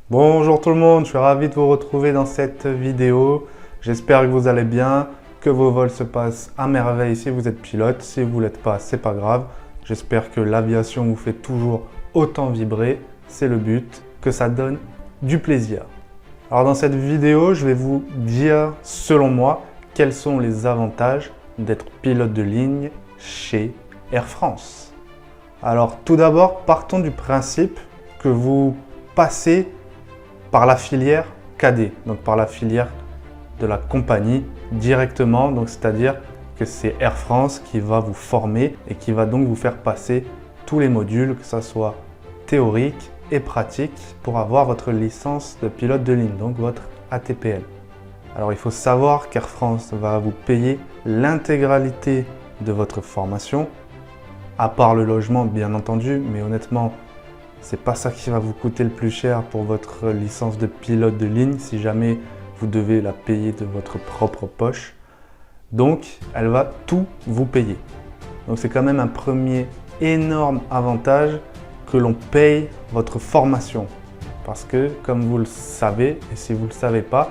Bonjour tout le monde, je suis ravi de vous retrouver dans cette vidéo. J'espère que vous allez bien, que vos vols se passent à merveille si vous êtes pilote. Si vous ne l'êtes pas, c'est pas grave. J'espère que l'aviation vous fait toujours autant vibrer. C'est le but, que ça donne du plaisir. Alors dans cette vidéo, je vais vous dire, selon moi, quels sont les avantages d'être pilote de ligne chez Air France. Alors tout d'abord, partons du principe que vous passez par la filière cadet, donc par la filière de la compagnie directement, donc c'est-à-dire que c'est Air France qui va vous former et qui va donc vous faire passer tous les modules, que ce soit théorique et pratique, pour avoir votre licence de pilote de ligne, donc votre ATPL. Alors il faut savoir qu'Air France va vous payer l'intégralité de votre formation, à part le logement bien entendu, mais honnêtement, c'est pas ça qui va vous coûter le plus cher pour votre licence de pilote de ligne si jamais vous devez la payer de votre propre poche. Donc, elle va tout vous payer. Donc, c'est quand même un premier énorme avantage que l'on paye votre formation. Parce que, comme vous le savez, et si vous ne le savez pas,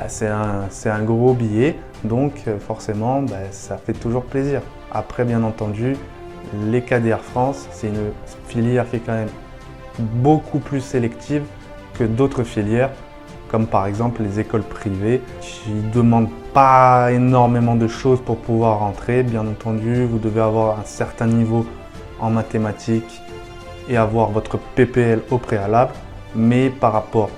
c'est un gros billet. Donc, forcément, ça fait toujours plaisir. Après, bien entendu, les cadets Air France, c'est une filière qui est quand même beaucoup plus sélective que d'autres filières, comme par exemple les écoles privées qui ne demandent pas énormément de choses pour pouvoir rentrer. Bien entendu, vous devez avoir un certain niveau en mathématiques et avoir votre PPL au préalable, mais par rapport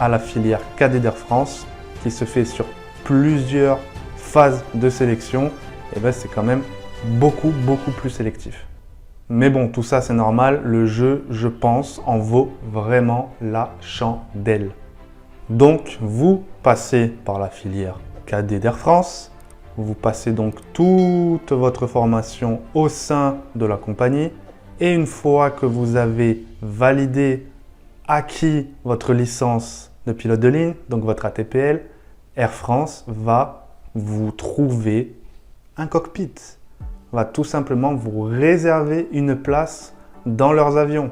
à la filière cadet d'Air France, qui se fait sur plusieurs phases de sélection, c'est quand même beaucoup plus sélectif. Mais bon, tout ça c'est normal, le jeu, je pense, en vaut vraiment la chandelle. Donc, vous passez par la filière cadet d'Air France, vous passez donc toute votre formation au sein de la compagnie, et une fois que vous avez validé, acquis votre licence de pilote de ligne, donc votre ATPL, Air France va vous trouver un cockpit, va tout simplement vous réserver une place dans leurs avions.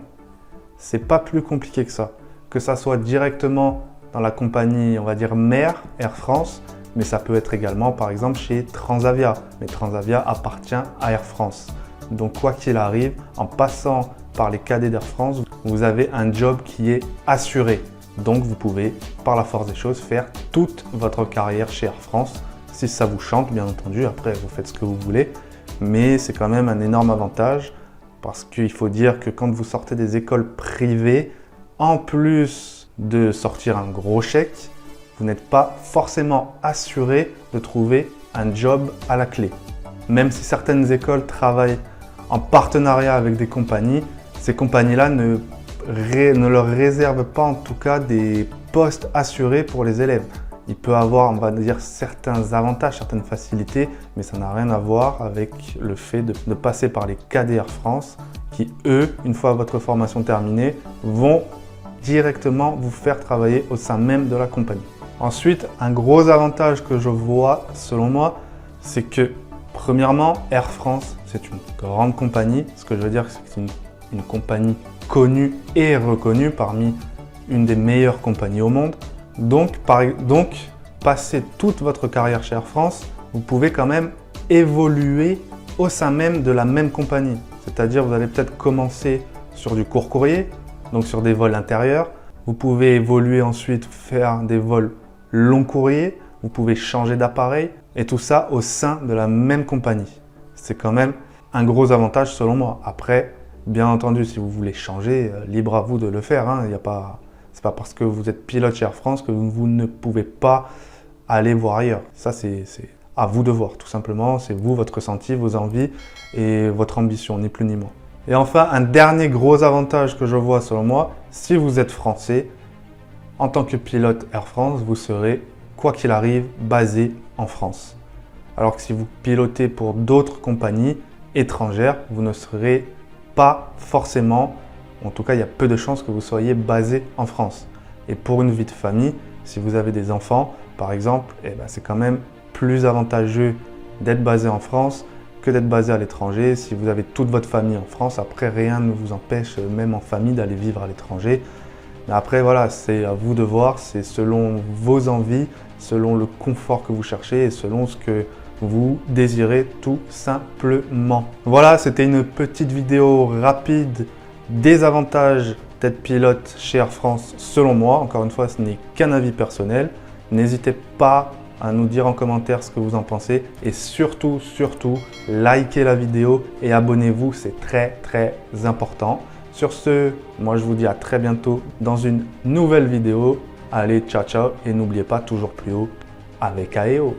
C'est pas plus compliqué que ça soit directement dans la compagnie, on va dire mère, Air France, mais ça peut être également par exemple chez Transavia. Mais Transavia appartient à Air France. Donc quoi qu'il arrive, en passant par les cadets d'Air France, vous avez un job qui est assuré. Donc vous pouvez, par la force des choses, faire toute votre carrière chez Air France. Si ça vous chante, bien entendu, après vous faites ce que vous voulez. Mais c'est quand même un énorme avantage parce qu'il faut dire que quand vous sortez des écoles privées, en plus de sortir un gros chèque, vous n'êtes pas forcément assuré de trouver un job à la clé. Même si certaines écoles travaillent en partenariat avec des compagnies, ces compagnies-là ne leur réservent pas en tout cas des postes assurés pour les élèves. Il peut avoir, on va dire, certains avantages, certaines facilités, mais ça n'a rien à voir avec le fait de passer par les cadets Air France qui, eux, une fois votre formation terminée, vont directement vous faire travailler au sein même de la compagnie. Ensuite, un gros avantage que je vois, selon moi, c'est que, premièrement, Air France, c'est une grande compagnie. Ce que je veux dire, c'est que c'est une compagnie connue et reconnue parmi une des meilleures compagnies au monde. Donc, passer toute votre carrière chez Air France, vous pouvez quand même évoluer au sein même de la même compagnie. C'est-à-dire, vous allez peut-être commencer sur du court courrier, donc sur des vols intérieurs. Vous pouvez évoluer ensuite, faire des vols long courrier. Vous pouvez changer d'appareil et tout ça au sein de la même compagnie. C'est quand même un gros avantage selon moi. Après, bien entendu, si vous voulez changer, libre à vous de le faire. C'est pas parce que vous êtes pilote chez Air France que vous ne pouvez pas aller voir ailleurs. Ça, c'est à vous de voir, tout simplement. C'est vous, votre ressenti, vos envies et votre ambition, ni plus ni moins. Et enfin, un dernier gros avantage que je vois selon moi, si vous êtes français, en tant que pilote Air France, vous serez, quoi qu'il arrive, basé en France. Alors que si vous pilotez pour d'autres compagnies étrangères, vous ne serez pas forcément, en tout cas il y a peu de chances que vous soyez basé en France. Et pour une vie de famille, si vous avez des enfants par exemple, c'est quand même plus avantageux d'être basé en France que d'être basé à l'étranger. Si vous avez toute votre famille en France, après rien ne vous empêche, même en famille, d'aller vivre à l'étranger. Mais après, voilà, c'est à vous de voir, c'est selon vos envies, selon le confort que vous cherchez et selon ce que vous désirez tout simplement. Voilà, c'était une petite vidéo rapide des avantages d'être pilote chez Air France selon moi. Encore une fois, ce n'est qu'un avis personnel. N'hésitez pas à nous dire en commentaire ce que vous en pensez et surtout, likez la vidéo et abonnez-vous, c'est très important. Sur ce, moi je vous dis à très bientôt dans une nouvelle vidéo. Allez, ciao et n'oubliez pas toujours plus haut avec AEO.